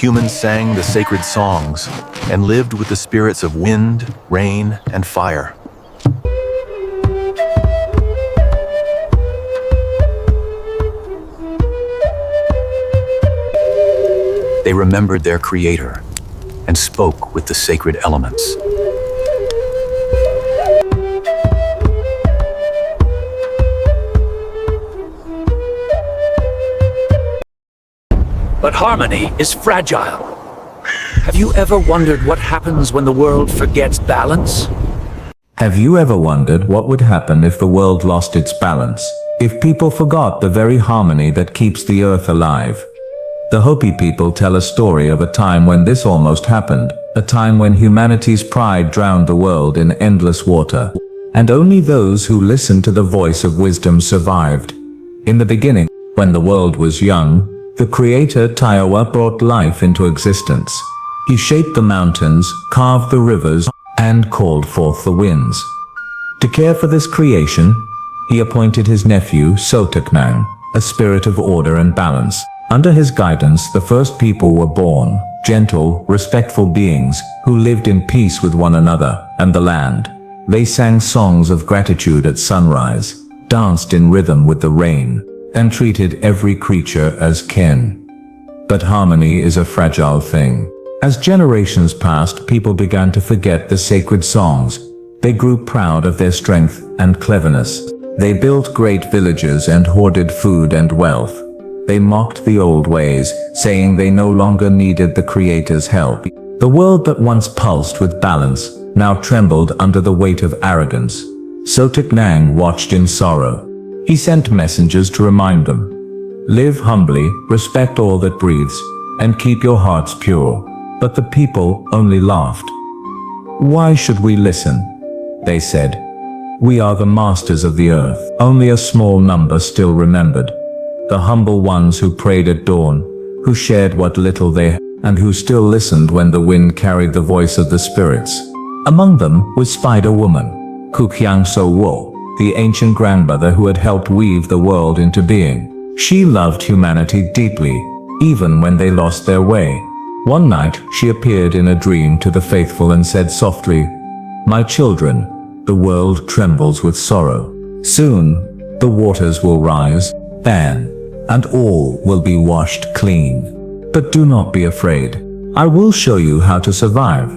humans sang the sacred songs and lived with the spirits of wind, rain, and fire. They remembered their creator and spoke with the sacred elements. But harmony is fragile. Have you ever wondered what happens when the world forgets balance? Have you ever wondered what would happen if the world lost its balance? If people forgot the very harmony that keeps the earth alive? The Hopi people tell a story of a time when this almost happened, a time when humanity's pride drowned the world in endless water, and only those who listened to the voice of wisdom survived. In the beginning, when the world was young, the creator Tawa brought life into existence. He shaped the mountains, carved the rivers, and called forth the winds. To care for this creation, he appointed his nephew Sotuknang, a spirit of order and balance. Under his guidance, the first people were born, gentle, respectful beings, who lived in peace with one another and the land. They sang songs of gratitude at sunrise, danced in rhythm with the rain, and treated every creature as kin. But harmony is a fragile thing. As generations passed, people began to forget the sacred songs. They grew proud of their strength and cleverness. They built great villages and hoarded food and wealth. They mocked the old ways, saying they no longer needed the Creator's help. The world that once pulsed with balance now trembled under the weight of arrogance. Sotuknang watched in sorrow. He sent messengers to remind them. Live humbly, respect all that breathes, and keep your hearts pure. But the people only laughed. Why should we listen? They said. We are the masters of the earth. Only a small number still remembered. The humble ones who prayed at dawn, who shared what little they had, and who still listened when the wind carried the voice of the spirits. Among them was Spider-Woman, Kukyang So-Wo, the ancient grandmother who had helped weave the world into being. She loved humanity deeply, even when they lost their way. One night, she appeared in a dream to the faithful and said softly, "My children, the world trembles with sorrow. Soon, the waters will rise, and all will be washed clean. But do not be afraid. I will show you how to survive."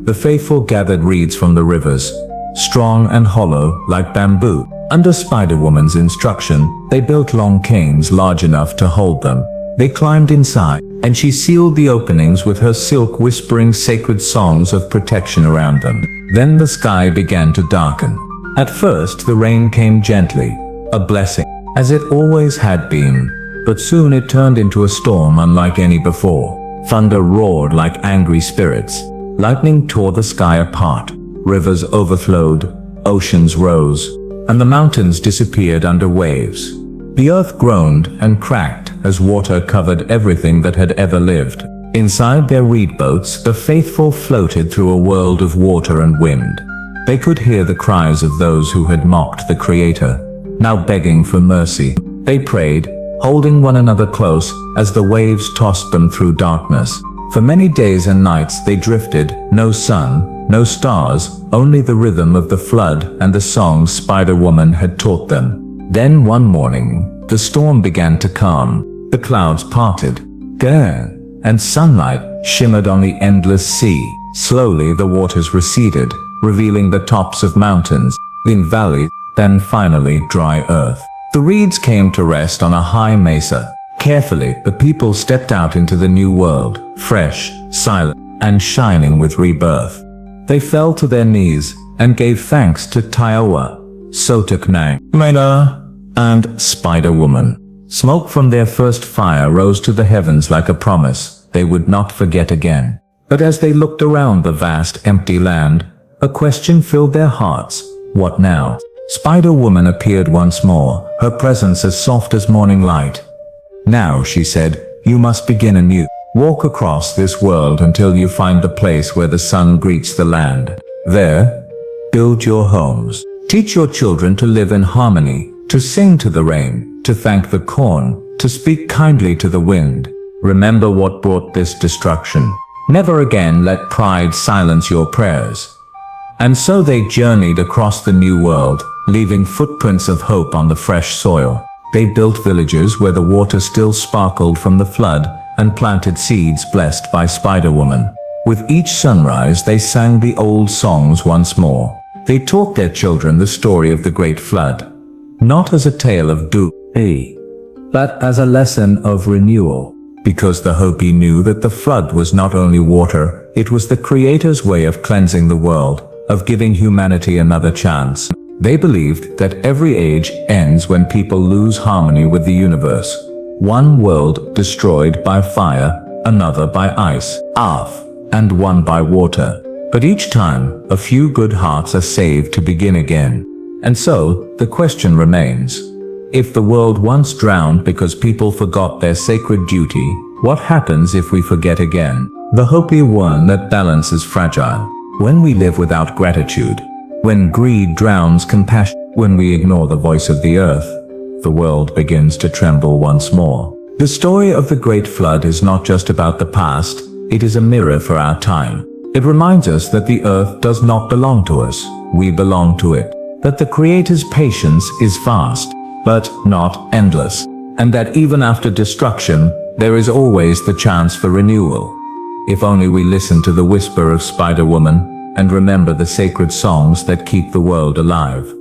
The faithful gathered reeds from the rivers, strong and hollow like bamboo. Under Spider-Woman's instruction, they built long canes large enough to hold them. They climbed inside, and she sealed the openings with her silk, whispering sacred songs of protection around them. Then the sky began to darken. At first, the rain came gently, a blessing, as it always had been. But soon it turned into a storm unlike any before. Thunder roared like angry spirits. Lightning tore the sky apart. Rivers overflowed, oceans rose, and the mountains disappeared under waves. The earth groaned and cracked as water covered everything that had ever lived. Inside their reed boats, the faithful floated through a world of water and wind. They could hear the cries of those who had mocked the Creator, now begging for mercy. They prayed, holding one another close as the waves tossed them through darkness. For many days and nights they drifted, no sun, no stars, only the rhythm of the flood and the songs Spider-Woman had taught them. Then one morning, the storm began to calm. The clouds parted, and sunlight shimmered on the endless sea. Slowly the waters receded, revealing the tops of mountains, then valleys, then finally dry earth. The reeds came to rest on a high mesa. Carefully, the people stepped out into the new world, fresh, silent, and shining with rebirth. They fell to their knees and gave thanks to Tawa, Sotuknang, Mela, and Spider-Woman. Smoke from their first fire rose to the heavens like a promise they would not forget again. But as they looked around the vast, empty land, a question filled their hearts. What now? Spider-Woman appeared once more, her presence as soft as morning light. Now, she said, you must begin anew. Walk across this world until you find the place where the sun greets the land. There, build your homes. Teach your children to live in harmony, to sing to the rain, to thank the corn, to speak kindly to the wind. Remember what brought this destruction. Never again let pride silence your prayers. And so they journeyed across the new world, leaving footprints of hope on the fresh soil. They built villages where the water still sparkled from the flood, and planted seeds blessed by Spider-Woman. With each sunrise they sang the old songs once more. They taught their children the story of the Great Flood, not as a tale of doom, but as a lesson of renewal. Because the Hopi knew that the flood was not only water, it was the Creator's way of cleansing the world, of giving humanity another chance. They believed that every age ends when people lose harmony with the universe. One world destroyed by fire, another by ice, earth, and one by water. But each time, a few good hearts are saved to begin again. And so, the question remains. If the world once drowned because people forgot their sacred duty, what happens if we forget again? The Hopi warn that balance is fragile. When we live without gratitude, when greed drowns compassion, when we ignore the voice of the earth, the world begins to tremble once more. The story of the Great Flood is not just about the past, it is a mirror for our time. It reminds us that the earth does not belong to us, we belong to it. That the Creator's patience is vast, but not endless. And that even after destruction, there is always the chance for renewal. If only we listen to the whisper of Spider-Woman, and remember the sacred songs that keep the world alive.